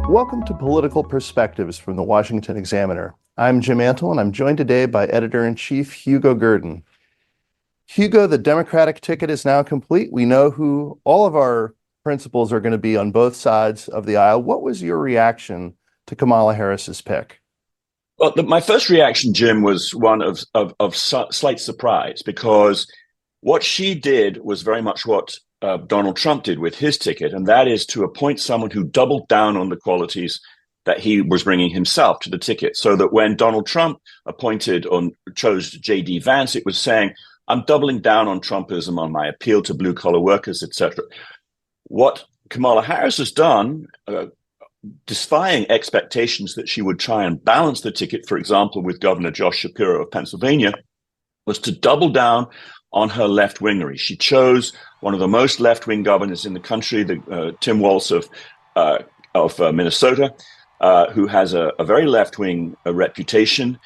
Welcome to Political Perspectives from the Washington Examiner. I'm Jim Antle, and I'm joined today by Editor-in-Chief Hugo Gurdon. Hugo, the Democratic ticket is now complete. We know who all of our principals are going to be on both sides of the aisle. What was your reaction to Kamala Harris's pick? Well, my first reaction, Jim, was one of slight surprise, because what she did was very much what Donald Trump did with his ticket, and that is to appoint someone who doubled down on the qualities that he was bringing himself to the ticket. So that when Donald Trump appointed or chose J.D. Vance, it was saying, I'm doubling down on Trumpism, on my appeal to blue-collar workers, etc. What Kamala Harris has done, defying expectations that she would try and balance the ticket, for example, with Governor Josh Shapiro of Pennsylvania, was to double down on her left-wingery. She chose one of the most left-wing governors in the country, Tim Walz of Minnesota, who has a very left-wing reputation,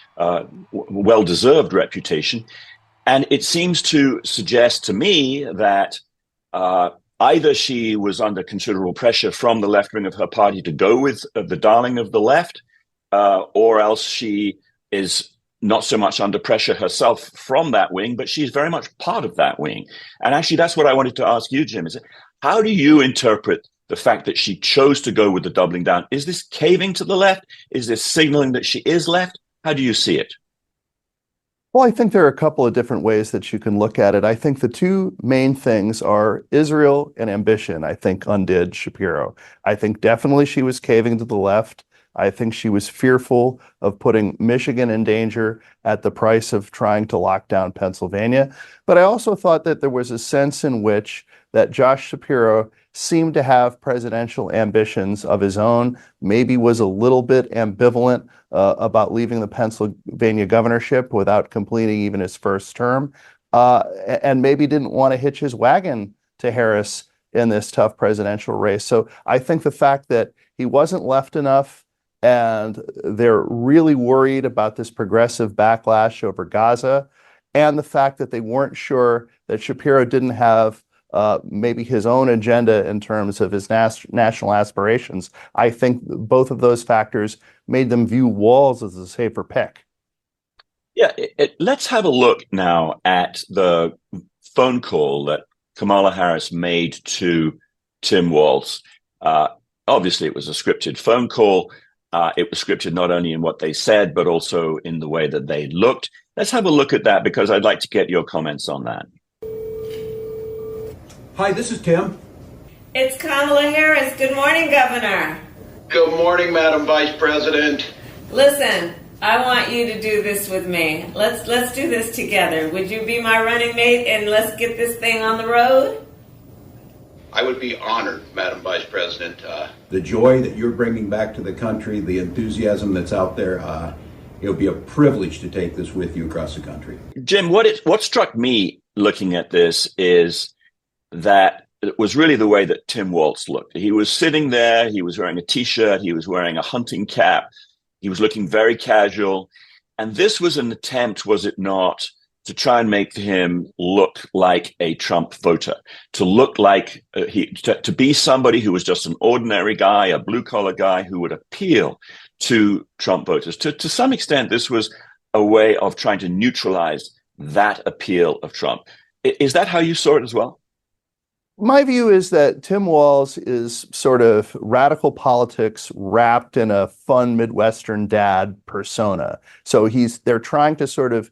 well-deserved reputation. And it seems to suggest to me that either she was under considerable pressure from the left wing of her party to go with the darling of the left, or else she is not so much under pressure herself from that wing, but she's very much part of that wing. And actually, that's what I wanted to ask you, Jim. How do you interpret the fact that she chose to go with the doubling down? Is this caving to the left? Is this signaling that she is left? How do you see it? Well, I think there are a couple of different ways that you can look at it. I think the two main things are Israel and ambition, I think, undid Shapiro. I think definitely she was caving to the left. I think she was fearful of putting Michigan in danger at the price of trying to lock down Pennsylvania. But I also thought that there was a sense in which that Josh Shapiro seemed to have presidential ambitions of his own, maybe was a little bit ambivalent about leaving the Pennsylvania governorship without completing even his first term, and maybe didn't want to hitch his wagon to Harris in this tough presidential race. So I think the fact that he wasn't left enough, and they're really worried about this progressive backlash over Gaza, and the fact that they weren't sure that Shapiro didn't have maybe his own agenda in terms of his national aspirations. I think both of those factors made them view Walz as a safer pick. Yeah, let's have a look now at the phone call that Kamala Harris made to Tim Walz. Obviously, it was a scripted phone call. It was scripted not only in what they said, but also in the way that they looked. Let's have a look at that, because I'd like to get your comments on that. Hi, this is Tim. It's Kamala Harris. Good morning, Governor. Good morning, Madam Vice President. Listen, I want you to do this with me. Let's do this together. Would you be my running mate, and let's get this thing on the road? I would be honored, Madam Vice President. The joy that you're bringing back to the country, the enthusiasm that's out there, it'll be a privilege to take this with you across the country. Jim, what struck me looking at this is that it was really the way that Tim Walz looked. He was sitting there, he was wearing a T-shirt, he was wearing a hunting cap, he was looking very casual. And this was an attempt, was it not, to try and make him look like a Trump voter, to look like to be somebody who was just an ordinary guy, a blue-collar guy who would appeal to Trump voters. To some extent, this was a way of trying to neutralize that appeal of Trump. Is that how you saw it as well? My view is that Tim Walz is sort of radical politics wrapped in a fun Midwestern dad persona. So they're trying to sort of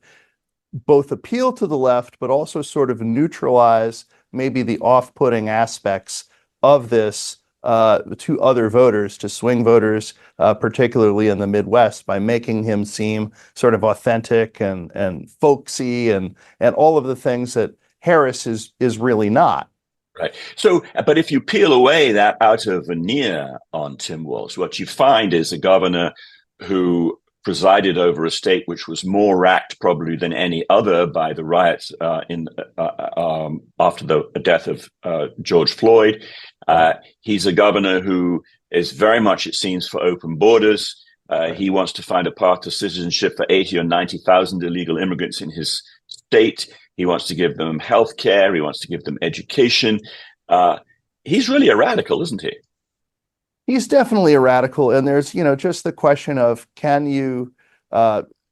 both appeal to the left, but also sort of neutralize maybe the off-putting aspects of this to other voters, to swing voters, particularly in the Midwest, by making him seem sort of authentic and folksy and all of the things that Harris is really not. Right. So, but if you peel away that outer veneer on Tim Walz, what you find is a governor who presided over a state which was more racked probably than any other by the riots after the death of George Floyd. He's a governor who is very much, it seems, for open borders. He wants to find a path to citizenship for 80 or 90,000 illegal immigrants in his state. He wants to give them health care. He wants to give them education. He's really a radical, isn't he? He's definitely a radical, and there's, just the question of, can you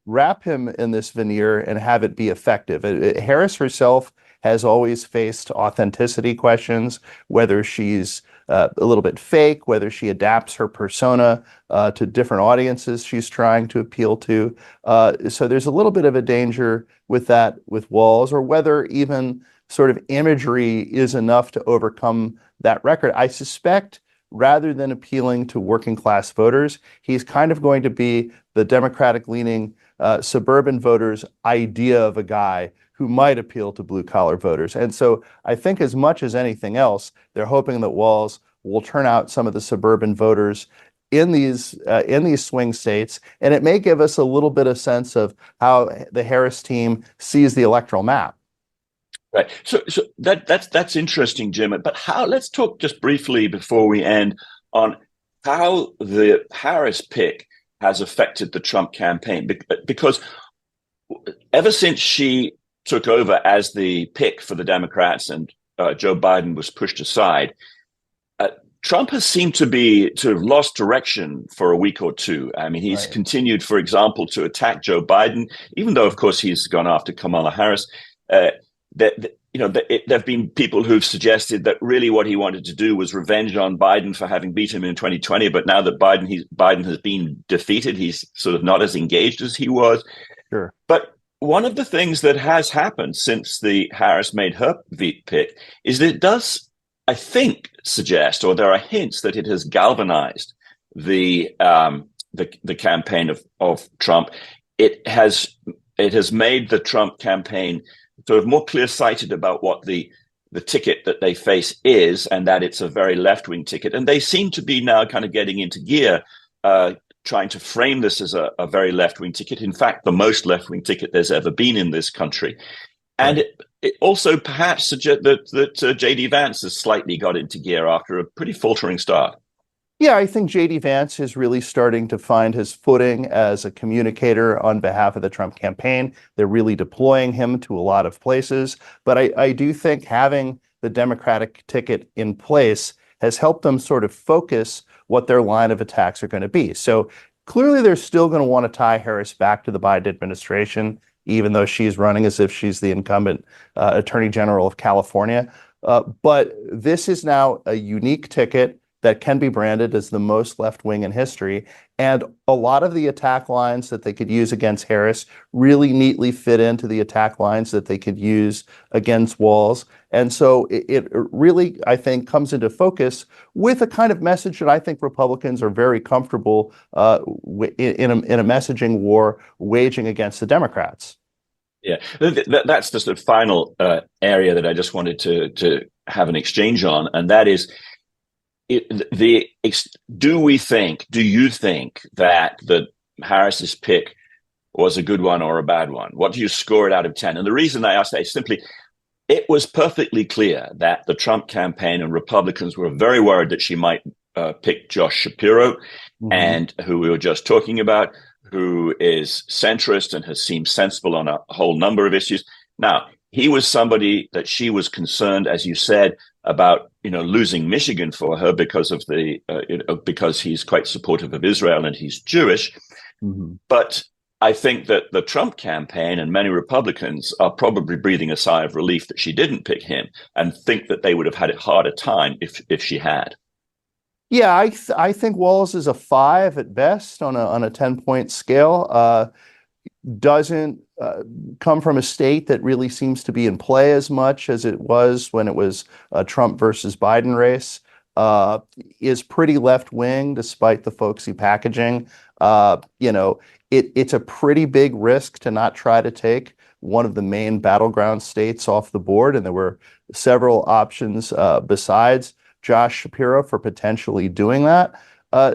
wrap him in this veneer and have it be effective? Harris herself has always faced authenticity questions, whether she's a little bit fake, whether she adapts her persona to different audiences she's trying to appeal to. So there's a little bit of a danger with that with Walz, or whether even sort of imagery is enough to overcome that record. I suspect rather than appealing to working class voters, he's kind of going to be the Democratic-leaning suburban voters' idea of a guy who might appeal to blue-collar voters. And so I think as much as anything else, they're hoping that Walz will turn out some of the suburban voters in these swing states, and it may give us a little bit of sense of how the Harris team sees the electoral map. Right. So that's interesting, Jim. But let's talk just briefly before we end on how the Harris pick has affected the Trump campaign, because ever since she took over as the pick for the Democrats and Joe Biden was pushed aside, Trump has seemed to have lost direction for a week or two. I mean, he's continued, for example, to attack Joe Biden, even though, of course, he's gone after Kamala Harris. There have been people who've suggested that really what he wanted to do was revenge on Biden for having beat him in 2020. But now that Biden has been defeated, he's sort of not as engaged as he was. Sure. But one of the things that has happened since the Harris made her pick is that it does, I think, suggest, or there are hints that it has galvanized the campaign of Trump. It has made the Trump campaign sort of more clear-sighted about what the ticket that they face is, and that it's a very left-wing ticket. And they seem to be now kind of getting into gear, trying to frame this as a very left-wing ticket. In fact, the most left-wing ticket there's ever been in this country. And it also perhaps suggests that J.D. Vance has slightly got into gear after a pretty faltering start. Yeah, I think J.D. Vance is really starting to find his footing as a communicator on behalf of the Trump campaign. They're really deploying him to a lot of places. But I do think having the Democratic ticket in place has helped them sort of focus what their line of attacks are going to be. So clearly they're still going to want to tie Harris back to the Biden administration, even though she's running as if she's the incumbent Attorney General of California. But this is now a unique ticket that can be branded as the most left-wing in history. And a lot of the attack lines that they could use against Harris really neatly fit into the attack lines that they could use against Walz. And so it really, I think, comes into focus with a kind of message that I think Republicans are very comfortable in a messaging war waging against the Democrats. Yeah, that's the sort of final area that I just wanted to have an exchange on, and that is, do you think that the Harris's pick was a good one or a bad one? What do you score it out of 10? And the reason I ask that is simply, it was perfectly clear that the Trump campaign and Republicans were very worried that she might pick Josh Shapiro, and who we were just talking about, who is centrist and has seemed sensible on a whole number of issues. Now, he was somebody that she was concerned, as you said, about losing Michigan for her because of because he's quite supportive of Israel and he's Jewish. But I think that the Trump campaign and many Republicans are probably breathing a sigh of relief that she didn't pick him, and think that they would have had a harder time if she had. Yeah, I think Walz is a 5 at best on a 10-point scale. Doesn't come from a state that really seems to be in play as much as it was when it was a Trump versus Biden race. Is pretty left-wing despite the folksy packaging. It's a pretty big risk to not try to take one of the main battleground states off the board, and there were several options besides Josh Shapiro for potentially doing that. I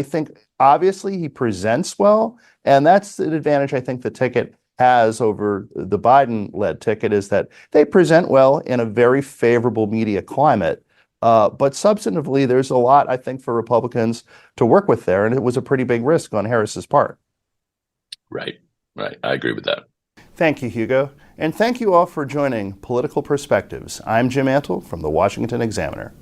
think obviously he presents well, and that's an advantage I think the ticket has over the Biden-led ticket, is that they present well in a very favorable media climate. But substantively, there's a lot, I think, for Republicans to work with there, and it was a pretty big risk on Harris's part. Right. I agree with that. Thank you, Hugo. And thank you all for joining Political Perspectives. I'm Jim Antle from the Washington Examiner.